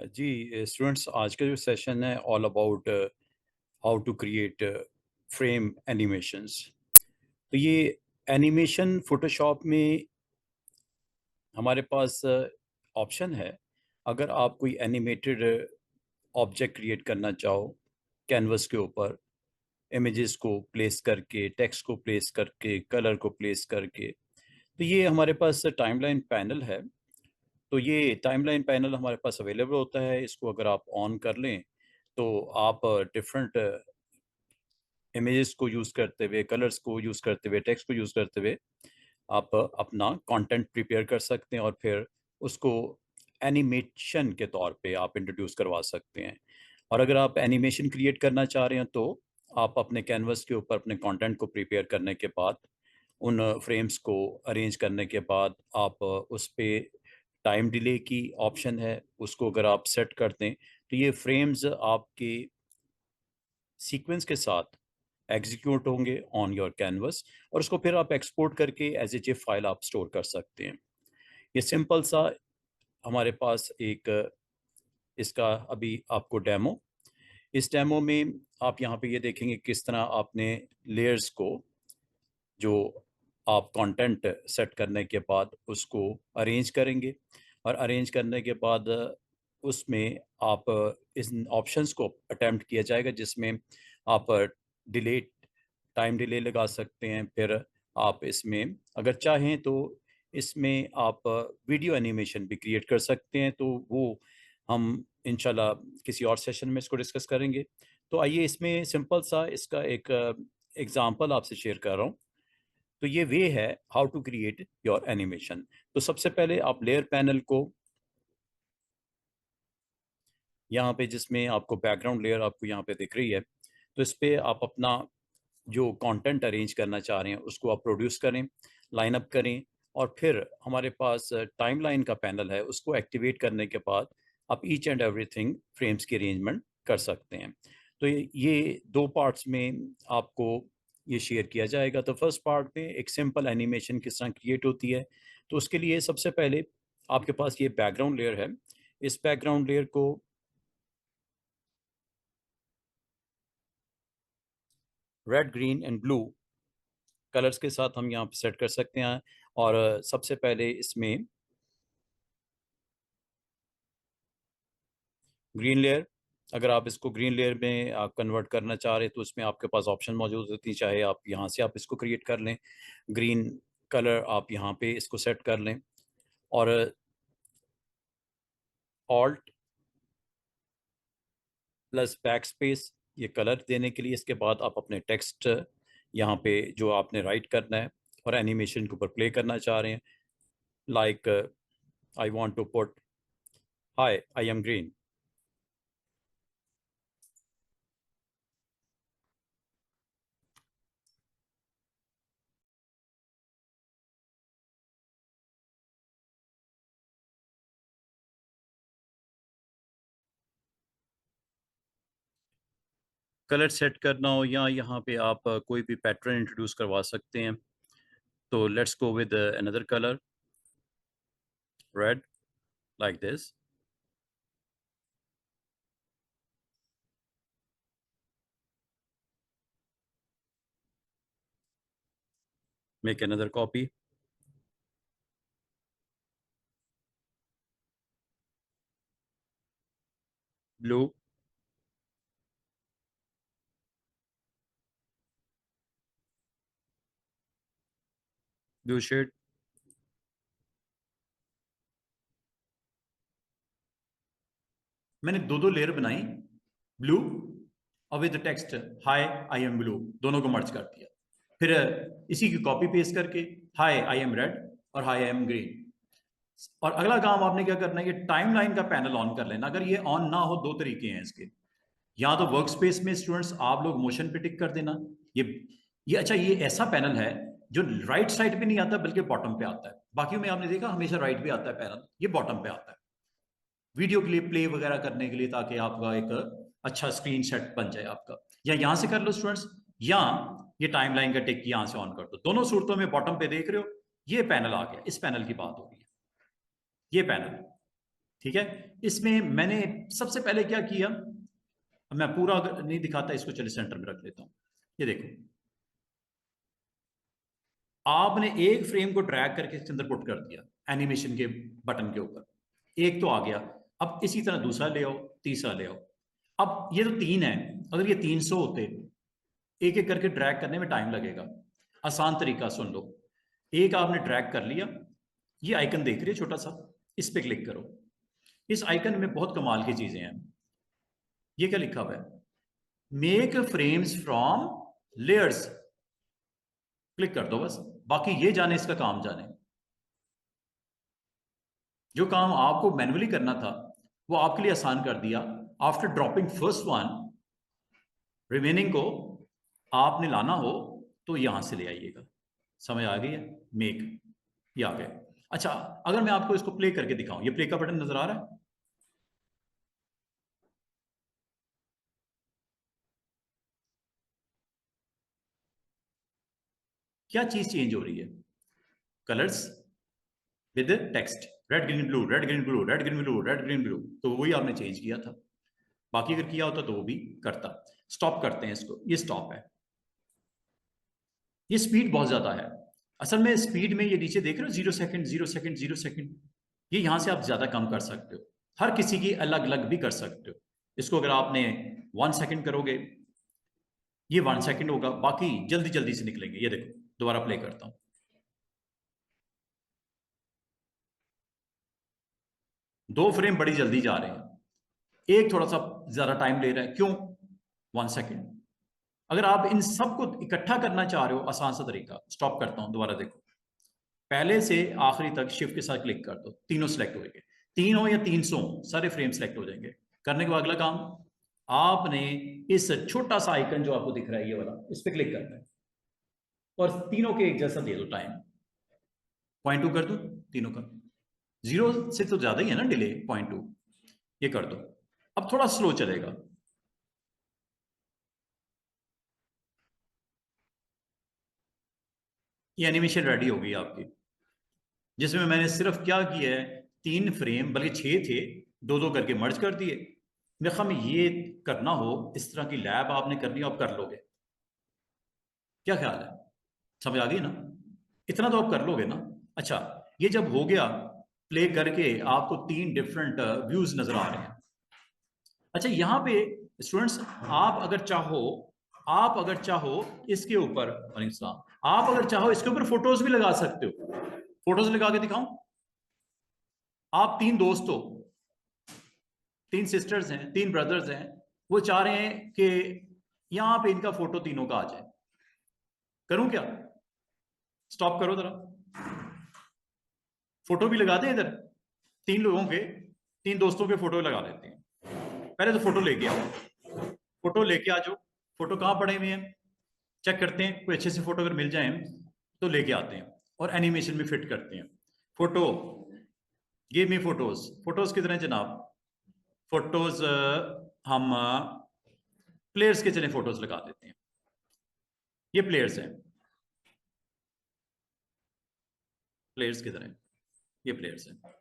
जी students, आज का जो सेशन है all about how to create frame animations. तो ये एनिमेशन फोटोशॉप में हमारे पास ऑप्शन है। अगर आप कोई एनिमेटेड ऑब्जेक्ट क्रिएट करना चाहो कैनवस के ऊपर, इमेजेस को प्लेस करके, टेक्स्ट को प्लेस करके, कलर को प्लेस करके, तो ये हमारे पास टाइमलाइन पैनल है। तो ये टाइमलाइन पैनल हमारे पास अवेलेबल होता है। इसको अगर आप ऑन कर लें तो आप डिफरेंट इमेजेस को यूज़ करते हुए, कलर्स को यूज़ करते हुए, टेक्स्ट को यूज़ करते हुए आप अपना कंटेंट प्रिपेयर कर सकते हैं और फिर उसको एनिमेशन के तौर पे आप इंट्रोड्यूस करवा सकते हैं। और अगर आप एनिमेशन क्रिएट करना चाह रहे हैं तो आप अपने कैनवस के ऊपर अपने कंटेंट को प्रिपेयर करने के बाद, उन फ्रेम्स को अरेंज करने के बाद, आप उस पे टाइम डिले की ऑप्शन है, उसको अगर आप सेट कर दें तो ये फ्रेम्स आपके सीक्वेंस के साथ एग्जीक्यूट होंगे ऑन योर कैनवस, और उसको फिर आप एक्सपोर्ट करके एज ए जिप फाइल आप स्टोर कर सकते हैं। ये सिंपल सा हमारे पास एक इसका अभी आपको डेमो, इस डेमो में आप यहाँ पे ये देखेंगे किस तरह आपने लेयर्स को, जो आप कंटेंट सेट करने के बाद उसको अरेंज करेंगे, और अरेंज करने के बाद उसमें आप इस ऑप्शंस को अटेम्प्ट किया जाएगा जिसमें आप डिले, टाइम डिले लगा सकते हैं। फिर आप इसमें अगर चाहें तो इसमें आप वीडियो एनिमेशन भी क्रिएट कर सकते हैं, तो वो हम इंशाल्लाह किसी और सेशन में इसको डिस्कस करेंगे। तो आइए इसमें सिंपल सा इसका एक एग्जांपल आपसे शेयर कर रहा हूँ। तो ये वे है how to create your animation. तो सबसे पहले आप लेयर पैनल को, यहाँ पे जिसमें आपको बैकग्राउंड लेयर आपको यहाँ पे दिख रही है, तो इस पे आप अपना जो कंटेंट अरेंज करना चाह रहे हैं उसको आप प्रोड्यूस करें, लाइन अप करें, और फिर हमारे पास टाइमलाइन का पैनल है, उसको एक्टिवेट करने के बाद आप ईच एंड एवरीथिंग फ्रेम्स की अरेंजमेंट कर सकते हैं। तो ये दो पार्ट्स में आपको ये शेयर किया जाएगा। तो फर्स्ट पार्ट में एक सिंपल एनिमेशन किस तरह क्रिएट होती है। तो उसके लिए सबसे पहले आपके पास ये बैकग्राउंड लेयर है। इस बैकग्राउंड लेयर को red, green and blue colours के साथ हम यहाँ पे सेट कर सकते हैं। और सबसे पहले इसमें ग्रीन लेयर, अगर आप इसको ग्रीन लेयर में आप कन्वर्ट करना चाह रहे हैं तो इसमें आपके पास ऑप्शन मौजूद होती है, चाहे आप यहाँ से आप इसको क्रिएट कर लें, ग्रीन कलर आप यहाँ पे इसको सेट कर लें, और ऑल्ट प्लस बैक स्पेस ये कलर देने के लिए। इसके बाद आप अपने टेक्स्ट यहाँ पे जो आपने राइट करना है और एनिमेशन के ऊपर प्ले करना चाह रहे हैं, like I want to put hi I am green. Colour set करना हो या यहाँ पे आप कोई भी पैटर्न इंट्रोड्यूस करवा सकते हैं। तो let's go with another colour, red, like this. Make another copy, blue, blue shade, मैंने दो दो लेयर बनाई, ब्लू और with text hi I am blue, दोनों को मर्ज कर दिया। फिर इसी की कॉपी पेस्ट करके हाई आई एम रेड और हाई आई एम ग्रीन। और अगला काम आपने क्या करना है, ये टाइमलाइन का पैनल ऑन कर लेना। अगर ये ऑन ना हो, दो तरीके हैं इसके। या तो वर्क स्पेस में स्टूडेंट्स आप लोग मोशन पे टिक कर देना, ये अच्छा, ये ऐसा पैनल है जो राइट साइड पे नहीं आता बल्कि बॉटम पे आता है। बाकी में आपने देखा हमेशा राइट पे आता है पैनल, ये बॉटम पे आता है वीडियो के लिए प्ले वगैरह करने के लिए, ताकि आपका एक अच्छा स्क्रीन सेट बन जाए आपका। या यहां से कर लो स्टूडेंट्स, या ये टाइमलाइन का टिक यहां से ऑन कर दो। दोनों सूरतों में बॉटम पे देख रहे हो, ये पैनल आ गया। इस पैनल की बात हो रही है, ये पैनल। ठीक है। इसमें मैंने सबसे पहले क्या किया, मैं पूरा नहीं दिखाता इसको, चलिए सेंटर में रख लेता हूं। ये देखो, आपने एक फ्रेम को ड्रैग करके इसके अंदर पुट कर दिया एनिमेशन के बटन के ऊपर, एक तो आ गया। अब इसी तरह दूसरा ले आओ, तीसरा ले आओ। अब ये तो 3 है, अगर ये 300 होते, एक एक करके ड्रैग करने में टाइम लगेगा। आसान तरीका सुन लो, एक आपने ड्रैग कर लिया, ये आइकन देख रहे हो छोटा सा, इस पे क्लिक करो। इस आइकन में बहुत कमाल की चीजें हैं। ये क्या लिखा हुआ है, make frames from layers, click कर दो बस। बाकी ये जाने इसका काम जाने, जो काम आपको मैन्युअली करना था वो आपके लिए आसान कर दिया। After dropping first one, remaining को आपने लाना हो तो यहां से ले आइएगा। समझ आ गई है, मेक, ये आ गया। अच्छा, अगर मैं आपको इसको प्ले करके दिखाऊं, ये प्ले का बटन नजर आ रहा है, क्या चीज चेंज हो रही है, colours with text, red green blue, red green blue, red green blue, red green blue, तो वही आपने चेंज किया था। बाकी अगर किया होता तो वो भी करता। स्टॉप करते हैं इसको, ये स्टॉप है। ये स्पीड बहुत ज्यादा है, असल में स्पीड में ये नीचे देख रहे हो 0 सेकंड 0 सेकंड 0 सेकंड, ये यहां से आप ज्यादा कम कर सकते हो, हर किसी की अलग अलग भी कर सकते हो। इसको अगर आपने 1 सेकंड करोगे, ये 1 सेकंड होगा, बाकी जल्दी जल्दी से निकलेंगे। ये देखो, दोबारा प्ले करता हूं, 2 फ्रेम बड़ी जल्दी जा रहे हैं, एक थोड़ा सा ज्यादा टाइम ले रहा है, क्यों, 1 सेकंड। अगर आप इन सबको इकट्ठा करना चाह रहे हो, आसान सा तरीका, स्टॉप करता हूं, दोबारा देखो, पहले से आखिरी तक शिफ्ट के साथ क्लिक कर दो, तीनों सिलेक्ट होंगे, 3 हो या 300 सारे फ्रेम सिलेक्ट हो जाएंगे। करने के बाद अगला काम, आपने इस छोटा सा आइकन जो आपको दिख रहा है ये वाला, इस पर क्लिक करना है और तीनों के एक जैसा दे दो टाइम, 0.2 कर दो तीनों का, 0 से तो ज्यादा ही है ना डिले, 0.2 ये कर दो। अब थोड़ा स्लो चलेगा, ये एनिमेशन रेडी हो गई आपकी, जिसमें मैंने सिर्फ क्या किया है, 3 फ्रेम बल्कि 6 थे, दो दो करके मर्ज कर दिए। मेरे ख्याल में ये करना हो, इस तरह की लैब आपने करनी हो, आप कर लोगे, क्या ख्याल है, समझ आ गई ना, इतना तो आप कर लोगे ना। अच्छा, ये जब हो गया, प्ले करके आपको 3 डिफरेंट व्यूज नजर आ रहे हैं। अच्छा, यहां पे स्टूडेंट्स, आप अगर चाहो इसके ऊपर, वालेकुम सलाम, आप अगर चाहो इसके ऊपर फोटोज भी लगा सकते हो। फोटोज लगा के दिखाऊं, आप 3 दोस्त हो, 3 सिस्टर्स हैं, 3 ब्रदर्स हैं, वो चाह रहे हैं कि यहां पे इनका फोटो तीनों का आ जाए, करूं क्या, स्टॉप करो जरा, फोटो भी लगा दें इधर, 3 लोगों के, 3 दोस्तों के फोटो लगा देते हैं। पहले तो फोटो लेके आओ, फोटो लेके आ जाओ, फोटो कहाँ पड़े हुए हैं, चेक करते हैं, कोई अच्छे से फोटो अगर मिल जाए तो लेके आते हैं और एनिमेशन में फिट करते हैं। Photo, give me photos, photos कितने जनाब, फोटोज हम प्लेयर्स के चले फोटोज लगा देते हैं, ये प्लेयर्स हैं, प्लेयर्स किधर हैं, ये प्लेयर्स हैं।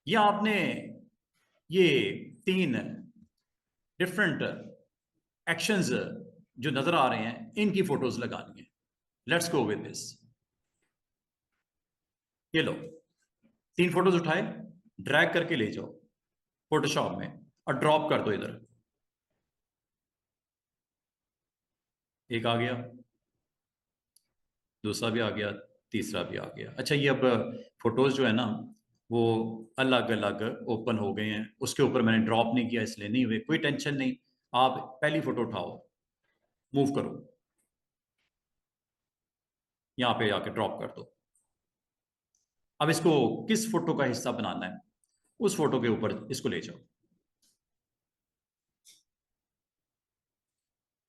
ये आपने ये 3 डिफरेंट एक्शंस जो नजर आ रहे हैं, इनकी फोटोज लगानी है। लेट्स गो विद दिस, ये लो, 3 फोटोज उठाए, ड्रैग करके ले जाओ फोटोशॉप में और ड्रॉप कर दो इधर, एक आ गया, दूसरा भी आ गया, तीसरा भी आ गया। अच्छा, ये अब फोटोज जो है ना, वो अलग अलग ओपन हो गए हैं, उसके ऊपर मैंने ड्रॉप नहीं किया इसलिए नहीं हुए, कोई टेंशन नहीं। आप पहली फोटो उठाओ, मूव करो, यहां पे आके ड्रॉप कर दो। अब इसको किस फोटो का हिस्सा बनाना है, उस फोटो के ऊपर इसको ले जाओ,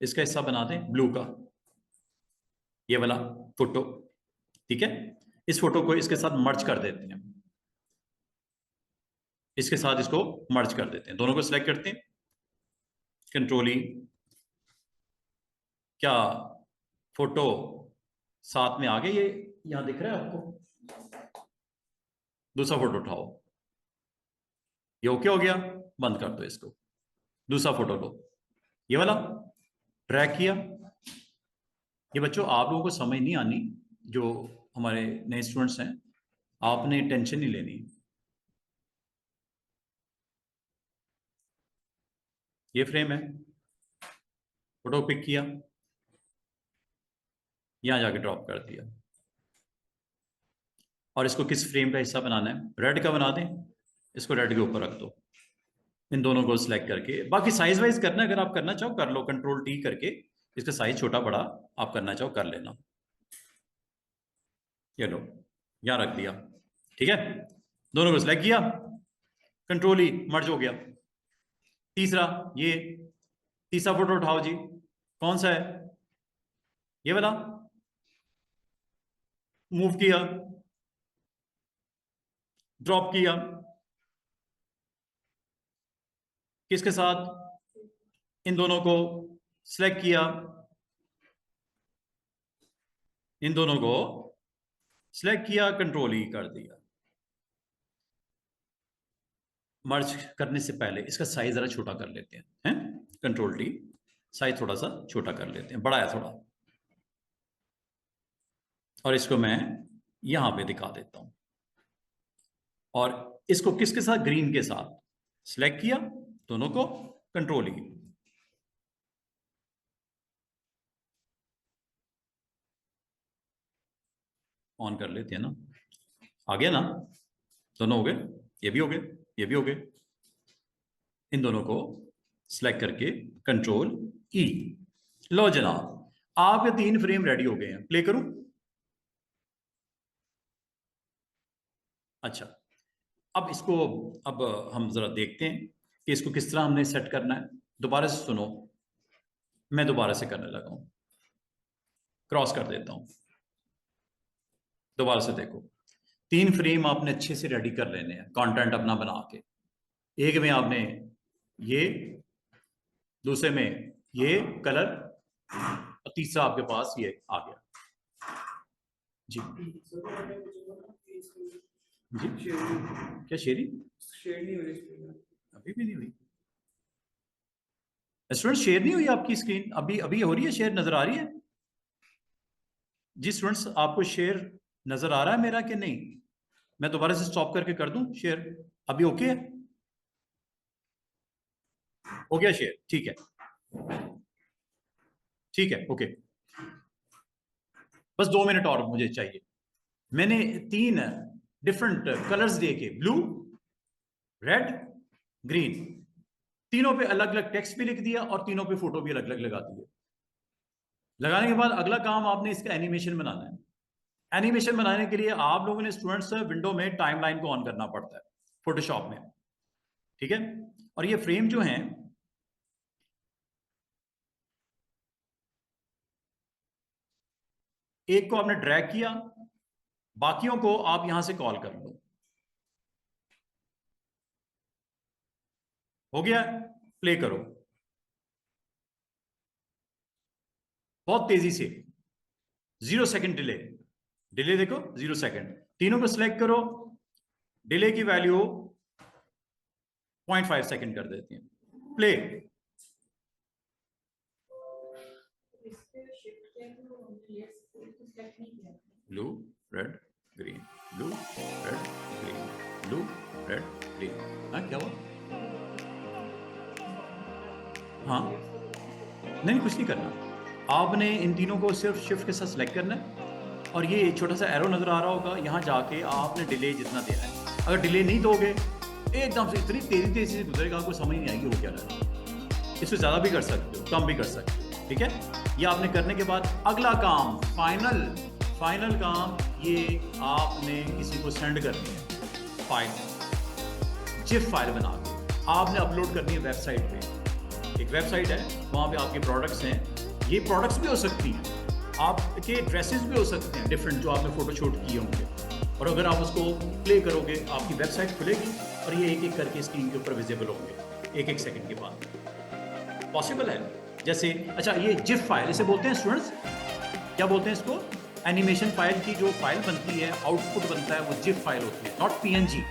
इसका हिस्सा बना दें ब्लू का, ये वाला फोटो, ठीक है। इस फोटो को इसके साथ मर्ज कर देते हैं, इसके साथ इसको मर्ज कर देते हैं, दोनों को सिलेक्ट करते हैं, कंट्रोल ई, क्या फोटो साथ में आ गए, ये यहां दिख रहा है आपको, दूसरा फोटो उठाओ, ये ओके हो गया, बंद कर दो इसको। दूसरा फोटो लो, ये वाला ड्रैग किया। ये बच्चों आप लोगों को समझ नहीं आनी, जो हमारे नए स्टूडेंट्स हैं, आपने टेंशन नहीं लेनी। ये फ्रेम है, फोटो पिक किया, यहां जाके ड्रॉप कर दिया। और इसको किस फ्रेम का हिस्सा बनाना है? रेड का बना दें, इसको रेड के ऊपर रख दो। इन दोनों को सिलेक्ट करके, बाकी साइज वाइज करना है, अगर आप करना चाहो कर लो, कंट्रोल टी करके इसका साइज छोटा बड़ा आप करना चाहो कर लेना। ये लो, यहां रख दिया, ठीक है। दोनों को सिलेक्ट किया, कंट्रोल ई, मर्ज हो गया। तीसरा, ये तीसरा फोटो उठाओ जी, कौन सा है? ये वाला, मूव किया, ड्रॉप किया, किसके साथ? इन दोनों को सिलेक्ट किया, इन दोनों को सिलेक्ट किया, कंट्रोल ई कर दिया। मर्ज करने से पहले इसका साइज जरा छोटा कर लेते हैं, कंट्रोल टी, साइज थोड़ा सा छोटा कर लेते हैं, बड़ा है थोड़ा। और इसको मैं यहां पे दिखा देता हूं। और इसको किसके साथ? ग्रीन के साथ सिलेक्ट किया, दोनों को कंट्रोल ई। ऑन कर लेते हैं ना, आ गया ना, दोनों हो गए, ये भी हो गए, ये भी हो गए। इन दोनों को सिलेक्ट करके कंट्रोल ई। लो जनाब, आपके 3 फ्रेम रेडी हो गए हैं। प्ले करूं? अच्छा, अब इसको, अब हम जरा देखते हैं कि इसको किस तरह हमने सेट करना है। दोबारा से सुनो, मैं दोबारा से करने लगा हूं, क्रॉस कर देता हूं। दोबारा से देखो, 3 फ्रेम आपने अच्छे से रेडी कर लेने हैं, कंटेंट अपना बना के। एक में आपने ये, दूसरे में ये कलर, और तीसरा आपके पास ये आ गया जी। जी क्या शेयरिंग? अभी भी नहीं हुई स्टूडेंट, शेयर नहीं हुई आपकी स्क्रीन? अभी अभी हो रही है शेयर, नजर आ रही है जी? स्टूडेंट्स, आपको शेयर नजर आ रहा है मेरा कि नहीं? मैं दोबारा से स्टॉप करके कर दूं शेयर? अभी ओके है? हो गया शेयर, ठीक है, ठीक है, ओके। बस 2 मिनट और मुझे चाहिए। मैंने 3 डिफरेंट कलर्स देके, ब्लू, रेड, ग्रीन, तीनों पे अलग अलग टेक्स्ट भी लिख दिया और तीनों पे फोटो भी अलग अलग लगा दिए। लगाने के बाद अगला काम आपने इसका एनिमेशन बनाना है। एनिमेशन बनाने के लिए आप लोगों ने स्टूडेंट्स विंडो में टाइमलाइन को ऑन करना पड़ता है फोटोशॉप में, ठीक है। और ये फ्रेम जो हैं, एक को आपने ड्रैग किया, बाकियों को आप यहां से कॉल कर लो। हो गया? प्ले करो बहुत तेजी से, 0 सेकंड डिले। डिले देखो 0 सेकंड। तीनों को सिलेक्ट करो, डिले की वैल्यू 0.5 सेकंड कर देते हैं। Play. Blue, red, green, blue, red, green, blue, red, green. हाँ, क्या हुआ? हाँ, नहीं कुछ नहीं करना, आपने इन तीनों को सिर्फ शिफ्ट के साथ सिलेक्ट करना है। और ये छोटा सा एरो नजर आ रहा होगा, यहाँ जाके आपने डिले जितना देना है। अगर डिले नहीं दोगे, एकदम से इतनी तेजी से गुजरेगा, आपको समझ नहीं आएगी वो क्या रहा है। इससे ज़्यादा भी कर सकते हो, कम भी कर सकते हो, ठीक है। ये आपने करने के बाद अगला काम, फाइनल काम, ये आपने किसी को सेंड करनी है फाइल, जिप फाइल बना के आपने अपलोड करनी है वेबसाइट पे। एक वेबसाइट है, वहाँ पे आपके प्रोडक्ट्स हैं। ये प्रोडक्ट्स भी हो सकती हैं, आपके ड्रेसेस भी हो सकते हैं डिफरेंट, जो आपने फोटो शूट किए होंगे। और अगर आप उसको प्ले करोगे, आपकी वेबसाइट खुलेगी और ये एक एक करके स्क्रीन के ऊपर विजिबल होंगे 1-1 सेकंड के बाद। पॉसिबल है। जैसे, अच्छा, ये जिप फाइल इसे बोलते हैं स्टूडेंट्स, क्या बोलते हैं इसको? एनिमेशन फाइल की जो फाइल बनती है, आउटपुट बनता है, वो जिप फाइल होती है, not PNG,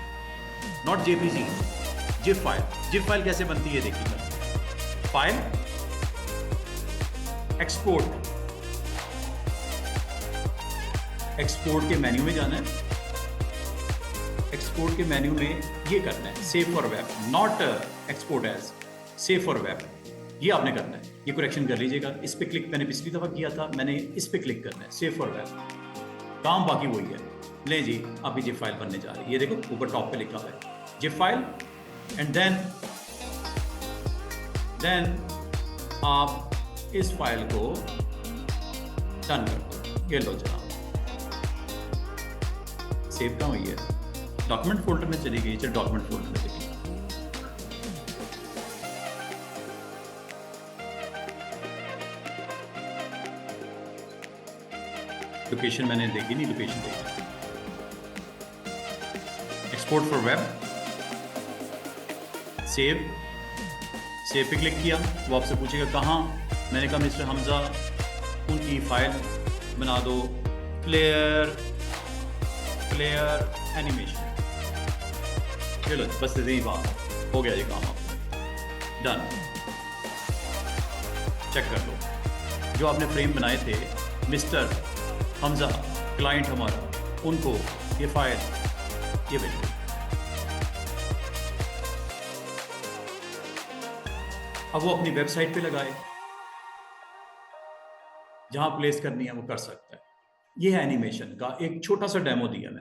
not JPG। Zip file कैसे बनती है देखिएगा। फाइल, एक्सपोर्ट के मेन्यू में जाना है। एक्सपोर्ट के मेन्यू में ये करना है save for web, not export as, save for web, ये आपने करना है। ये करेक्शन कर लीजिएगा। इस पे क्लिक मैंने पिछली दफा किया था, मैंने इस पे क्लिक करना है, सेव फॉर वेब। काम बाकी वही है। ले जी, आपकी जिप फाइल बनने जा रही है। ये देखो ऊपर टॉप पे लिखा हुआ है जिप फाइल, एंड देन आप इस फाइल को डन कर दो। ये लो जनाब, सेव कहाँ हुई है? डॉक्यूमेंट फोल्डर में चली गई। चलो डॉक्यूमेंट फोल्डर में देखिए, लोकेशन मैंने देखी नहीं, लोकेशन देखी। एक्सपोर्ट फॉर वेब, सेव पे क्लिक किया। वो आपसे पूछेगा कहाँ। मैंने कहा मिस्टर हमजा उनकी फाइल बना दो, प्लेयर एनिमेशन। चलो बस यही बात हो गया, ये काम आपका डन। चेक कर लो, जो आपने फ्रेम बनाए थे मिस्टर हमजा क्लाइंट हमारा, उनको ये फाइल ये भेज दो। अब वो अपनी वेबसाइट पे लगाए, जहां प्लेस करनी है वो कर सकता है। ये है एनिमेशन का एक छोटा सा डेमो दिया मैंने।